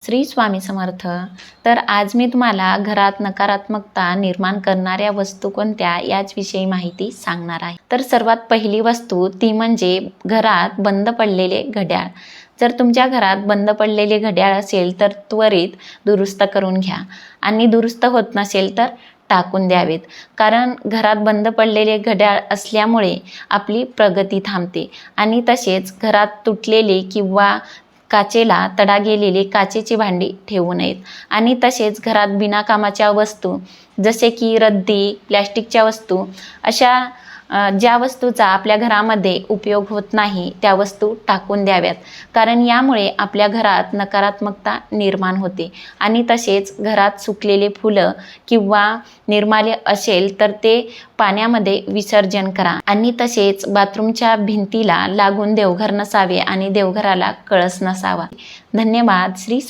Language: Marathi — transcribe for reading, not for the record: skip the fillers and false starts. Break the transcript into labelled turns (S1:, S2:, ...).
S1: श्री स्वामी समर्थ. तर आज मी तुम्हाला घरात नकारात्मकता निर्माण करणाऱ्या वस्तू कोणत्या याचविषयी माहिती सांगणार आहे. तर सर्वात पहिली वस्तू ती म्हणजे घरात बंद पडलेले घड्याळ. जर तुमच्या घरात बंद पडलेले घड्याळ असेल तर त्वरित दुरुस्त करून घ्या आणि दुरुस्त होत नसेल तर टाकून द्यावेत. कारण घरात बंद पडलेले घड्याळ असल्यामुळे आपली प्रगती थांबते आणि तसेच घरात तुटलेले किंवा काचेला तडा गेलेले काचेची भांडी ठेवू नयेत. आणि तसेच घरात बिनाकामाच्या वस्तू जसे की रद्दी, प्लॅस्टिकच्या वस्तू अशा ज्या वस्तूचा आपल्या घरामध्ये उपयोग होत नाही त्या वस्तू टाकून द्याव्यात. कारण यामुळे आपल्या घरात नकारात्मकता निर्माण होते. आणि तसेच घरात सुकलेले फुलं किंवा निर्माल्य असेल तर ते पाण्यामध्ये विसर्जन करा. आणि तसेच बाथरूमच्या भिंतीला लागून देवघर नसावे आणि देवघराला कळस नसावा. धन्यवाद. श्री